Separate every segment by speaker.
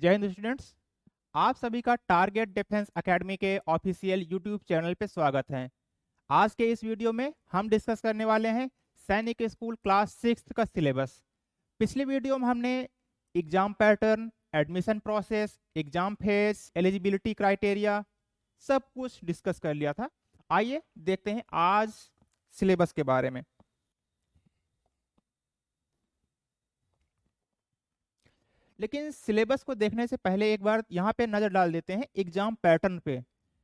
Speaker 1: जय हिंद स्टूडेंट्स। आप सभी का टारगेट डिफेंस एकेडमी के ऑफिशियल यूट्यूब चैनल पे स्वागत है। आज के इस वीडियो में हम डिस्कस करने वाले हैं सैनिक स्कूल क्लास 6 का सिलेबस। पिछले वीडियो में हमने exam pattern, admission process, exam face, eligibility criteria सब कुछ डिस्कस कर लिया था। आइए देखते हैं आज सिलेबस के बारे में। लेकिन सिलेबस को देखने से पहले एक बार यहाँ पे नजर डाल देते हैं एग्जाम पैटर्न पे,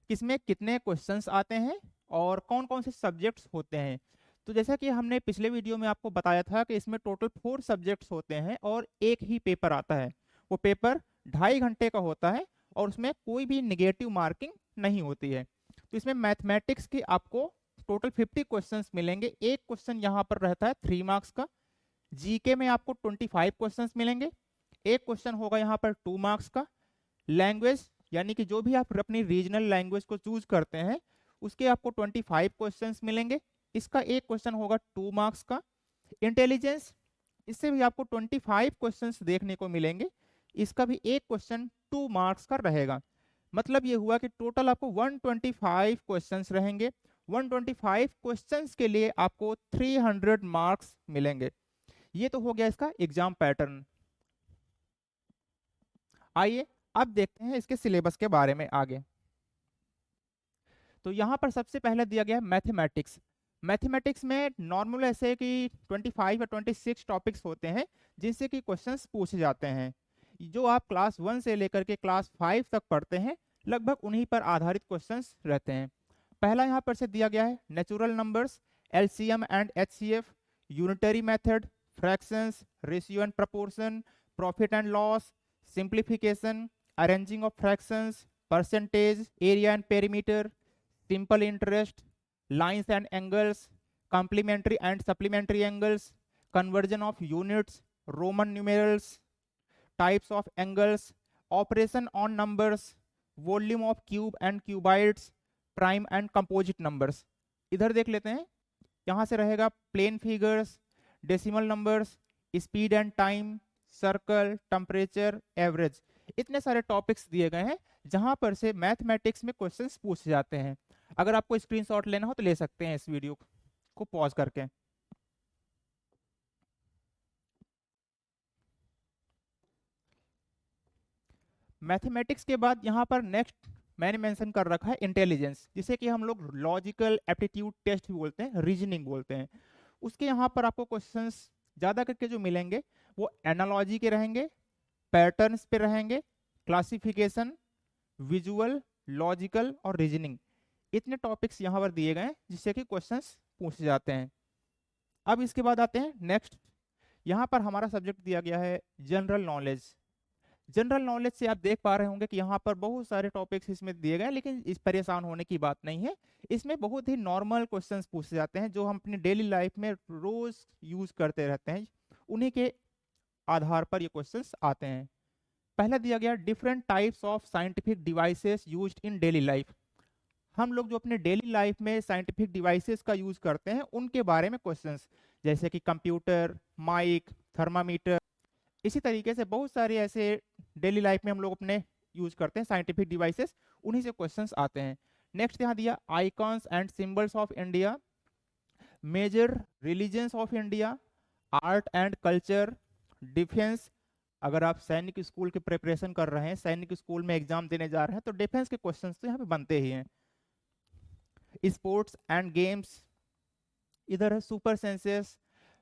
Speaker 1: किसमें कितने क्वेश्चंस आते हैं और कौन कौन से सब्जेक्ट्स होते हैं। तो जैसा कि हमने पिछले वीडियो में आपको बताया था कि इसमें टोटल 4 सब्जेक्ट्स होते हैं और एक ही पेपर आता है। वो पेपर 2.5 घंटे का होता है और उसमें कोई भी निगेटिव मार्किंग नहीं होती है। तो इसमें मैथमेटिक्स की आपको टोटल 50 क्वेश्चंस मिलेंगे। एक क्वेश्चन यहाँ पर रहता है 3 मार्क्स का। जीके में आपको 25 क्वेश्चंस मिलेंगे। एक क्वेश्चन होगा यहाँ पर 2 मार्क्स का। लैंग्वेज यानी कि जो भी आप अपनी रीजनल लैंग्वेज को चूज करते हैं उसके आपको 25 क्वेश्चंस मिलेंगे। इसका एक क्वेश्चन होगा 2 मार्क्स का। इंटेलिजेंस, इससे भी आपको 25 क्वेश्चंस देखने को मिलेंगे। इसका भी एक क्वेश्चन 2 मार्क्स का रहेगा। मतलब ये हुआ कि टोटल आपको 125 क्वेश्चंस रहेंगे। 125 क्वेश्चंस के लिए आपको 300 मार्क्स मिलेंगे। ये तो हो गया इसका एग्जाम पैटर्न। आइए अब देखते हैं इसके सिलेबस के बारे में आगे। तो यहाँ पर सबसे पहले दिया गया है मैथमेटिक्स। मैथमेटिक्स में नॉर्मल ऐसे कि 25 या 26 टॉपिक्स होते हैं जिनसे कि क्वेश्चंस पूछे जाते हैं। जो आप क्लास 1 से लेकर के क्लास 5 तक पढ़ते हैं लगभग उन्हीं पर आधारित क्वेश्चंस रहते हैं। पहला यहाँ पर से दिया गया है natural numbers, LCM and HCF, unitary method, fractions, ratio and proportion, profit and loss, simplification, arranging of fractions, percentage, area and perimeter, simple interest, lines and angles, complementary and supplementary angles, conversion of units, Roman numerals, types of angles, operation on numbers, volume of cube and cuboids, prime and composite numbers. इधर देख लेते हैं। यहाँ से रहेगा plane figures, decimal numbers, speed and time, circle, temperature, average. इतने सारे topics दिए गए हैं जहां पर से मैथमेटिक्स में क्वेश्चंस पूछे जाते हैं। अगर आपको स्क्रीनशॉट लेना हो तो ले सकते हैं इस वीडियो को पॉज करके। मैथमेटिक्स के बाद यहाँ पर नेक्स्ट मैंने मेंशन कर रखा है इंटेलिजेंस, जिसे कि हम लोग लॉजिकल एप्टीट्यूड टेस्ट भी बोलते हैं, रीजनिंग बोलते हैं। उसके यहाँ पर आपको क्वेश्चंस ज्यादा करके जो मिलेंगे वो एनालॉजी के रहेंगे, पैटर्न्स पे रहेंगे, क्लासिफिकेशन, विजुअल, लॉजिकल और रीजनिंग। इतने टॉपिक्स यहाँ पर दिए गए हैं जिससे कि क्वेश्चंस पूछे जाते हैं। अब इसके बाद आते हैं नेक्स्ट। यहाँ पर हमारा सब्जेक्ट दिया गया है जनरल नॉलेज। जनरल नॉलेज से आप देख पा रहे होंगे कि यहाँ पर बहुत सारे टॉपिक्स इसमें दिए गए हैं, लेकिन इस परेशान होने की बात नहीं है। इसमें बहुत ही नॉर्मल क्वेश्चंस पूछे जाते हैं जो हम अपनी डेली लाइफ में रोज यूज करते रहते हैं। उन्हीं के आधार पर ये क्वेश्चंस आते हैं। पहला दिया गया different types of scientific devices used in daily life. हम लोग जो अपने डेली लाइफ में साइंटिफिक डिवाइसेस का यूज करते हैं उनके बारे में क्वेश्चंस, जैसे कि कंप्यूटर, माइक, थर्मामीटर। इसी तरीके से बहुत सारे ऐसे डेली लाइफ में हम लोग अपने यूज करते हैं साइंटिफिक डिवाइसेस, उन्हीं से क्वेश्चंस आते हैं। नेक्स्ट यहाँ दिया icons and symbols of India, major religions of India, art and culture, defence. अगर आप सैनिक स्कूल की प्रिपरेशन कर रहे हैं, सैनिक स्कूल में एग्जाम देने जा रहे हैं, तो डिफेंस के क्वेश्चंस तो यहाँ पे बनते ही हैं। स्पोर्ट्स एंड गेम्स, इधर है सुपर सेंसेस।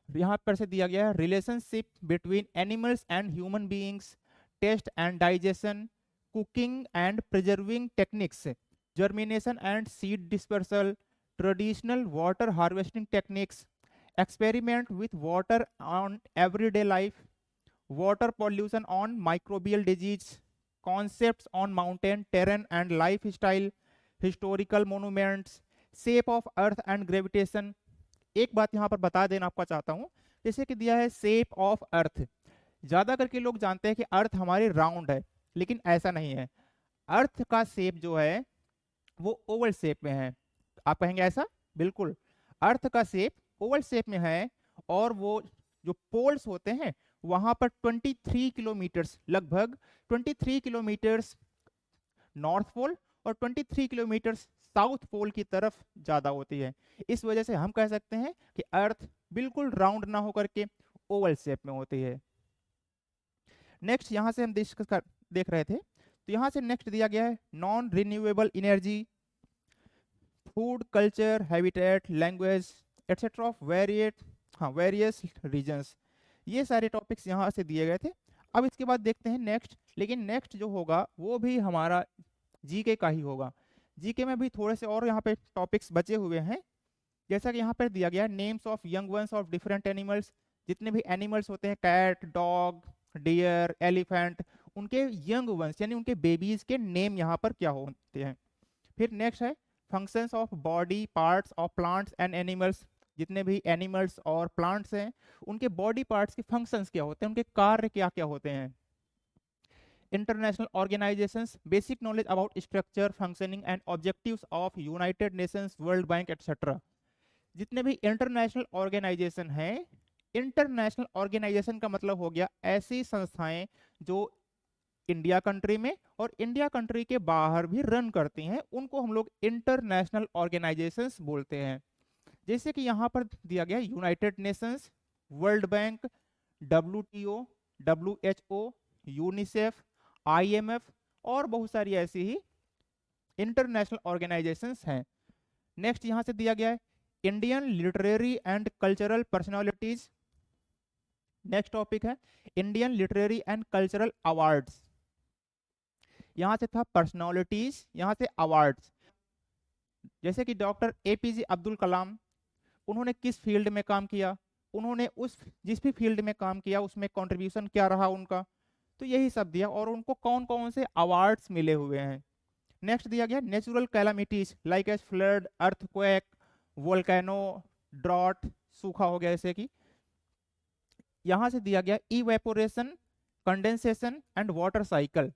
Speaker 1: यहाँ पर से दिया गया है relationship between animals and human beings, taste and digestion, cooking and preserving techniques, germination and seed dispersal, traditional water harvesting techniques, experiment with water on everyday life, water pollution on microbial disease, concepts on mountain terrain and lifestyle, historical monuments, shape of earth and gravitation। एक बात यहाँ पर बता देना आपको चाहता हूँ, जैसे कि दिया है शेप ऑफ अर्थ। ज्यादा करके लोग जानते हैं कि अर्थ हमारी राउंड है, लेकिन ऐसा नहीं है। अर्थ का शेप जो है वो ओवल शेप में है। आप कहेंगे ऐसा? बिल्कुल, अर्थ का शेप ओवल शेप में है और वो जो पोल्स होते हैं वहां पर 23 किलोमीटर्स, लगभग 23 किलोमीटर्स नॉर्थ पोल और 23 किलोमीटर्स साउथ पोल की तरफ ज्यादा होती है। इस वजह से हम कह सकते हैं कि अर्थ बिल्कुल राउंड ना होकर के ओवल शेप में होती है। नेक्स्ट यहाँ से हम देख रहे थे, तो यहाँ से नेक्स्ट दिया गया है non renewable energy, food, culture, habitat, language etcetera of various regions. ये सारे टॉपिक्स यहाँ से दिए गए थे। अब इसके बाद देखते हैं नेक्स्ट, लेकिन नेक्स्ट जो होगा वो भी हमारा जीके का ही होगा। जीके में भी थोड़े से और यहाँ पे टॉपिक्स बचे हुए हैं, जैसा कि यहाँ पर दिया गया names of young ones of different animals. जितने भी एनिमल्स होते हैं, कैट, डॉग, डियर, एलिफेंट, उनके यंग वंस यानी उनके बेबीज के नेम यहाँ पर क्या होते हैं। फिर नेक्स्ट है functions of body parts of plants and animals. जितने भी एनिमल्स और प्लांट्स हैं उनके बॉडी पार्ट्स के फंक्शंस क्या होते हैं, उनके कार्य क्या क्या होते हैं। International organisations, basic knowledge about structure, functioning and objectives of United Nations, World bank etcetera. जितने भी इंटरनेशनल ऑर्गेनाइजेशन हैं, इंटरनेशनल ऑर्गेनाइजेशन का मतलब हो गया ऐसी संस्थाएं जो इंडिया कंट्री में और इंडिया कंट्री के बाहर भी रन करती हैं, उनको हम लोग इंटरनेशनल ऑर्गेनाइजेशंस बोलते हैं। जैसे कि यहाँ पर दिया गया United Nations, World Bank, WTO, WHO, UNICEF, IMF और बहुत सारी ऐसी ही इंटरनेशनल ऑर्गेनाइजेशंस हैं। नेक्स्ट यहाँ से दिया गया है Indian literary and cultural personalities. Next topic है Indian literary and cultural awards. यहां से था पर्सनालिटीज, यहां से अवार्ड्स। जैसे कि डॉक्टर APJ अब्दुल कलाम, उन्होंने किस फील्ड में काम किया, उन्होंने उस जिस भी फील्ड में काम किया उसमें कंट्रीब्यूशन क्या रहा उनका, तो यही सब दिया और उनको कौन कौन से अवार्ड्स मिले हुए हैं। नेक्स्ट दिया गया natural calamities like as flood, earthquake, volcano, drought, सूखा हो गया जैसे कि। यहां से दिया गया evaporation, condensation and water cycle.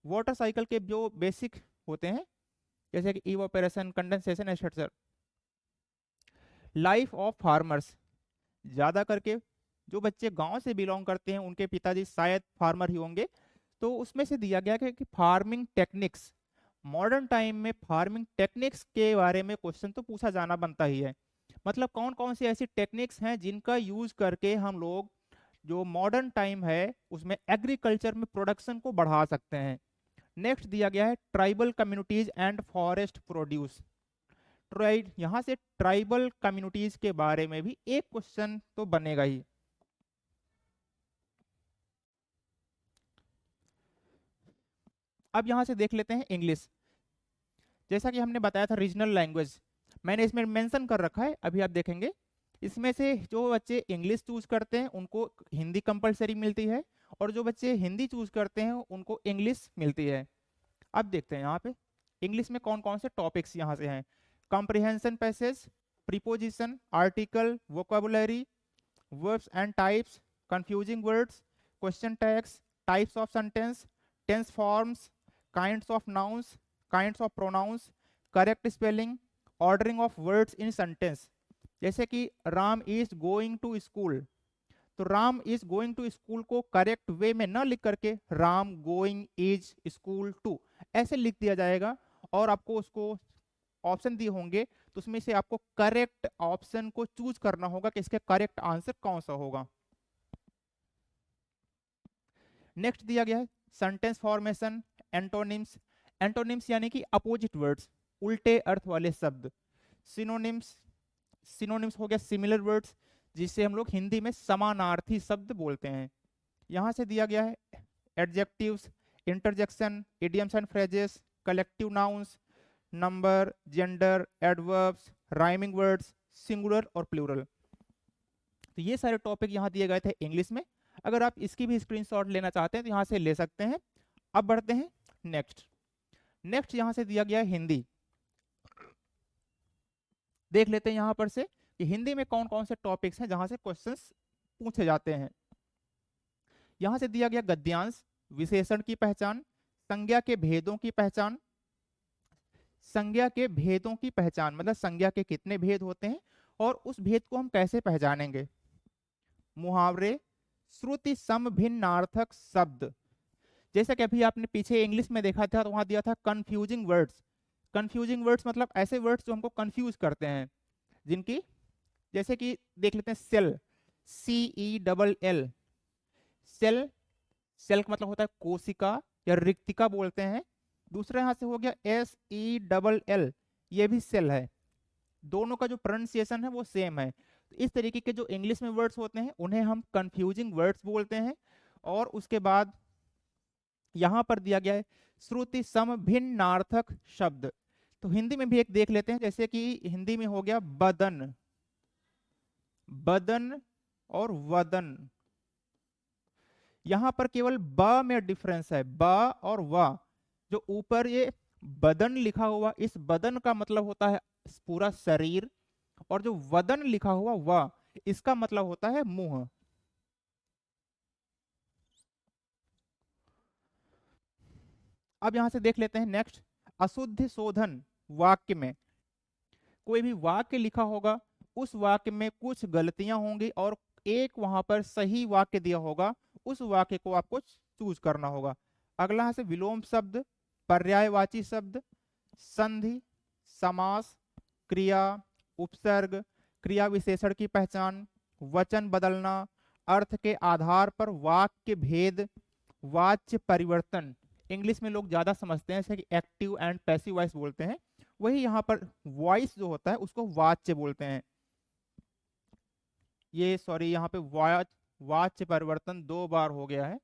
Speaker 1: Water cycle के जो बेसिक होते हैं जैसे कि evaporation, condensation etcetera. Life of farmers, ज्यादा करके जो बच्चे गांव से बिलोंग करते हैं उनके पिताजी शायद फार्मर ही होंगे, तो उसमें से दिया गया कि फार्मिंग टेक्निक्स, मॉडर्न टाइम में फार्मिंग टेक्निक्स के बारे में क्वेश्चन तो पूछा जाना बनता ही है। मतलब कौन कौन सी ऐसी टेक्निक्स हैं जिनका यूज करके हम लोग जो मॉडर्न टाइम है उसमें एग्रीकल्चर में प्रोडक्शन को बढ़ा सकते हैं। नेक्स्ट दिया गया है tribal communities and forest produce. यहां से ट्राइबल कम्युनिटीज के बारे में भी एक क्वेश्चन तो बनेगा ही। अब यहां से देख लेते हैं इंग्लिश। जैसा कि हमने बताया था रीजनल लैंग्वेज, मैंने इसमें मेंशन कर रखा है, अभी आप देखेंगे। इसमें से जो बच्चे इंग्लिश चूज करते हैं उनको हिंदी कंपलसरी मिलती है और जो बच्चे हिंदी चूज करते हैं उनको इंग्लिश मिलती है। अब देखते हैं यहाँ पे इंग्लिश में कौन कौन से टॉपिक्स यहाँ से हैं। Comprehension passage, preposition, article, vocabulary, verbs and types, confusing words, question tags, types of sentence, tense forms, kinds of nouns, kinds of pronouns, correct spelling, ordering of words in sentence. जैसे कि Ram is going to school, तो Ram is going to school को correct way में न लिख करके Ram going is school to ऐसे लिख दिया जाएगा और आपको उसको ऑप्शन दिए होंगे तो उसमें से आपको करेक्ट ऑप्शन को चूज करना होगा कि इसका करेक्ट आंसर कौन सा होगा। नेक्स्ट दिया गया है सेंटेंस फॉर्मेशन, एंटोनिम्स। एंटोनिम्स यानी कि अपोजिट वर्ड्स, उल्टे अर्थ वाले शब्द। सिनोनिम्स, सिनोनिम्स हो गया सिमिलर वर्ड्स जिससे हम लोग हिंदी में समानार्थी शब्द बोलते हैं। यहां से दिया गया है adjectives, interjection, idioms and phrases, collective nouns, number, gender, adverbs, rhyming words, singular और प्लूरल। तो ये सारे टॉपिक यहाँ दिए गए थे इंग्लिश में। अगर आप इसकी भी स्क्रीनशॉट लेना चाहते हैं तो यहाँ से ले सकते हैं। अब बढ़ते हैं नेक्स्ट। नेक्स्ट यहाँ से दिया गया है हिंदी। देख लेते हैं यहाँ पर से कि हिंदी में कौन कौन से टॉपिक्स हैं जहां से क्वेश्चंस पूछे जाते हैं। यहां से दिया गया गद्यांश, विशेषण की पहचान, संज्ञा के भेदों की पहचान। संज्ञा के भेदों की पहचान मतलब संज्ञा के कितने भेद होते हैं और उस भेद को हम कैसे पहचानेंगे। मुहावरे, श्रुति समभिन्नार्थक शब्द। जैसा कि अभी आपने पीछे इंग्लिश में देखा था तो वहां दिया था कंफ्यूजिंग वर्ड्स। कंफ्यूजिंग वर्ड्स मतलब ऐसे वर्ड्स जो हमको कंफ्यूज करते हैं, जिनकी, जैसे कि देख लेते हैं सेल, CELL, सेल, सेल का मतलब होता है कोशिका या रिक्तिका बोलते हैं। दूसरा यहाँ से हो गया SELL, ये भी सेल है। दोनों का जो प्रोनाउंसिएशन है वो सेम है। तो इस तरीके के जो इंग्लिश में वर्ड्स होते हैं उन्हें हम कंफ्यूजिंग वर्ड्स बोलते हैं। और उसके बाद यहाँ पर दिया गया है श्रुति समभिन्नार्थक शब्द। तो हिंदी में भी एक देख लेते हैं, जैसे कि हिंदी में हो गया बदन, बदन और वदन। यहां पर केवल ब में डिफरेंस है, ब और व। जो ऊपर ये बदन लिखा हुआ, इस बदन का मतलब होता है पूरा शरीर, और जो वदन लिखा हुआ व, इसका मतलब होता है मुंह। अब यहां से देख लेते हैं नेक्स्ट, अशुद्ध शोधन। वाक्य में कोई भी वाक्य लिखा होगा, उस वाक्य में कुछ गलतियां होंगी और एक वहां पर सही वाक्य दिया होगा, उस वाक्य को आपको चूज करना होगा। अगला है से विलोम शब्द, पर्यायवाची शब्द, संधि, समास, क्रिया, उपसर्ग, क्रिया विशेषण की पहचान, वचन बदलना, अर्थ के आधार पर वाक्य भेद, वाच्य परिवर्तन। इंग्लिश में लोग ज्यादा समझते हैं जैसे कि एक्टिव एंड पैसिव वॉइस बोलते हैं, वही यहाँ पर वॉइस जो होता है उसको वाच्य बोलते हैं। ये सॉरी यहाँ पे वाच्य परिवर्तन 2 बार हो गया है।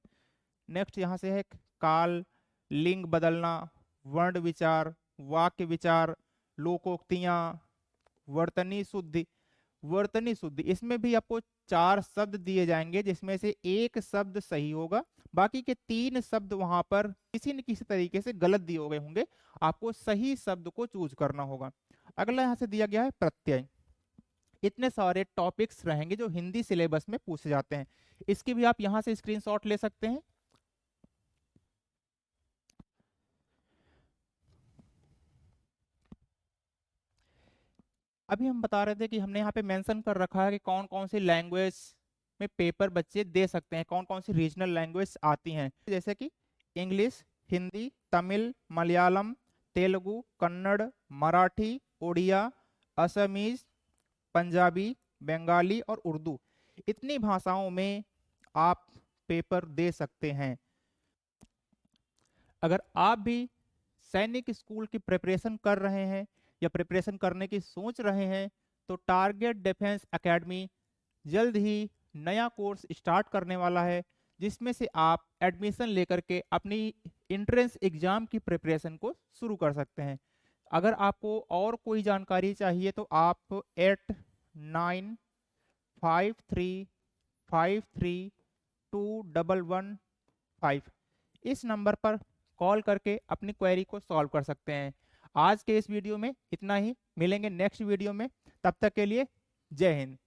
Speaker 1: नेक्स्ट यहाँ से है काल, लिंग बदलना, वर्ण विचार, वाक्य विचार, लोकोक्तियां, वर्तनी शुद्धि। वर्तनी शुद्धि, इसमें भी आपको 4 शब्द दिए जाएंगे जिसमें से एक शब्द सही होगा, बाकी के 3 शब्द वहां पर किसी न किसी तरीके से गलत दिए गए होंगे, आपको सही शब्द को चूज करना होगा। अगला यहाँ से दिया गया है प्रत्यय। इतने सारे टॉपिक्स रहेंगे जो हिंदी सिलेबस में पूछे जाते हैं, इसकी भी आप यहाँ से स्क्रीनशॉट ले सकते हैं। अभी हम बता रहे थे कि हमने यहाँ पे मेंशन कर रखा है कि कौन कौन सी लैंग्वेज में पेपर बच्चे दे सकते हैं, कौन कौन सी रीजनल लैंग्वेज आती हैं, जैसे कि इंग्लिश, हिंदी, तमिल, मलयालम, तेलुगु, कन्नड़, मराठी, उड़िया, असमीज, पंजाबी, बंगाली और उर्दू। इतनी भाषाओं में आप पेपर दे सकते हैं। अगर आप भी सैनिक स्कूल की प्रिपरेशन कर रहे हैं या प्रिपरेशन करने की सोच रहे हैं तो टारगेट डिफेंस एकेडमी जल्द ही नया कोर्स स्टार्ट करने वाला है, जिसमें से आप एडमिशन लेकर के अपनी एंट्रेंस एग्जाम की प्रिपरेशन को शुरू कर सकते हैं। अगर आपको और कोई जानकारी चाहिए तो आप 8953532115 इस नंबर पर कॉल करके अपनी क्वेरी को सॉल्व कर सकते हैं। आज के इस वीडियो में इतना ही, मिलेंगे नेक्स्ट वीडियो में, तब तक के लिए जय हिंद।